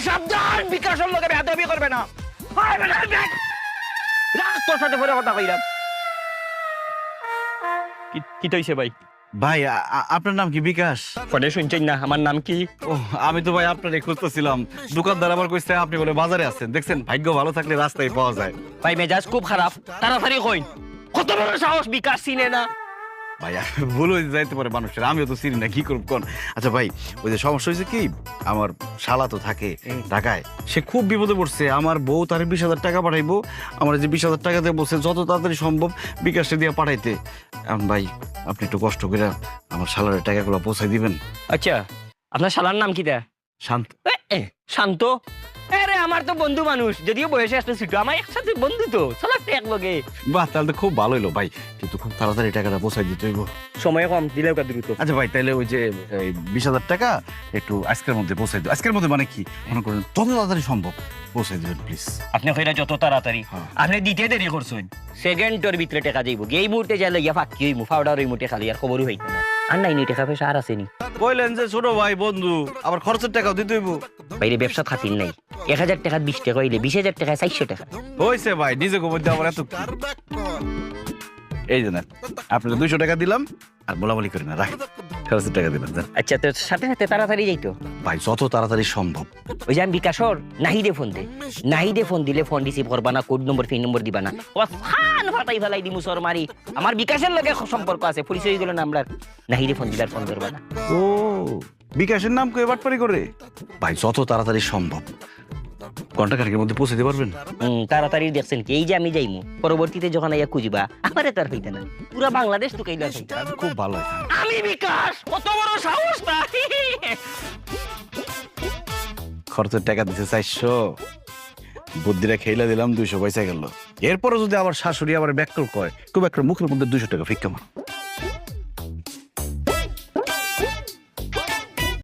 সাবধান, বিকাশের লোকে বেয়াদবি করবে না। রাখ, তোর সাথে পরে কথা কইলাম। কি হইছে ভাই? ভাই আপনার নাম কি বিকাশ? পরে শুনছেন না আমার নাম কি? ও আমি তো ভাই আপনারে খুঁজতেছিলাম। দোকানদার আবার কইছে আপনি বলে বাজারে আছেন। দেখছেন ভাগ্য ভালো থাকলে রাস্তায় পাওয়া যায়। ভাই মেজাজ খুব খারাপ, তাড়াতাড়ি কইন। কত বড় সাহস, বিকাশ চিনে না? ভাই ভুল হয়ে যাইতে পারে মানুষের, আমিও তো চিনি না, কি করব কোন। আচ্ছা ভাই, ওই যে সমস্যা হয়েছে কি, আমার শালা তো থাকে ঢাকায়, সে খুব বিপদে পড়ছে। আমার বউ তার 20,000 টাকা পাঠাইবো, আমার যে 20,000 টাকা দিয়ে বলছে যত তাড়াতাড়ি সম্ভব বিকাশে দিয়ে পাঠাইতে। এখন ভাই আপনি একটু কষ্ট করে আমার শালার টাকাগুলো পৌঁছাই দিবেন। আচ্ছা, আপনার শালার নাম কি দেয়? শান্ত। শান্ত? আরে আমার তো বন্ধু মানুষ, যদিও বয়সে আসতে ছোট, আমার একসাথে বন্ধু তো, চলাতে এক লগে। বাহ, তাহলে তো খুব ভালো হলো ভাই, কিন্তু খুব তাড়াতাড়ি টাকাটা পৌঁছাই দিতে হইব। সময় কম, দিলেও কা দ্রুত। আচ্ছা ভাই, তাহলে ওই যে 20,000 টাকা একটু আজকের মধ্যে পৌঁছাই দিও। আজকের মধ্যে মানে কি, মনে করেন যত তাড়াতাড়ি সম্ভব পৌঁছাই দিবেন প্লিজ। আপনি কইরা যত তাড়াতাড়ি, হ্যাঁ। আপনি দিতে দেরি করছেন, সেকেন্ডের ভিতরে টাকা যাইব। এই মুহূর্তে যাইলে ইয়া ফাঁকি হইমু, ফাউডার হইমু, টাকা লিয়ার খবরও হইতো না। আর নাই নি টাকা পয়সা আর আসেনি। কইলেন যে ছোট ভাই বন্ধু, আবার খরচের টাকাও দিতে হইব। বাইরে ব্যবসা খাতির নাই, 1000 টাকা 20 টাকা হইলে 20,000 টাকা 400 টাকা। হইছে ভাই, নিজে মধ্যে আবার এত কি? এই যে না, আপনাকে 200 টাকা দিলাম, আর বলাবলি করি না, রাখ। খরচের টাকা দিলাম, যান। আচ্ছা, তো সাথে সাথে তাড়াতাড়ি যাইতো। ভাই যত তাড়াতাড়ি সম্ভব। ওই যে আমি বিকাশর নাহিদে ফোন দে, নাহিদে ফোন দিলে ফোন রিসিভ করবা না, কোড নম্বর পিন নম্বর দিবা না, ও ফান ফাটাই ফেলাই দিমু সর মারি। আমার বিকাশের লগে সম্পর্ক আছে, পরিচয় হয়ে গেল না আমরা। নাহিদে ফোন দিবার ফোন করবা না। ও বিকাশের নাম কই বাটপারি করে? ভাই যত তাড়াতাড়ি সম্ভব, ঘন্টা খানেকের মধ্যে পৌঁছে দিতে পারবেন? তাড়াতাড়ি দেখছেন কি, এই যে আমি যাইমু, পরবর্তীতে যখন আইয়া খুঁজবা আমারে তার হইতে না, পুরা বাংলাদেশ তো কইলা হইতা। খুব ভালো হয়। আমি বিকাশ, কত বড় সাহস না! খরচের টাকা দিতে 400, বুদ্ধিরা খেইলা দিলাম 200 পয়সা গেল। এরপরে যদি আবার শাশুড়ি আবার ব্যাককল কয়, খুব একটা মুখের মধ্যে 200 টাকা ফিক্কা মার।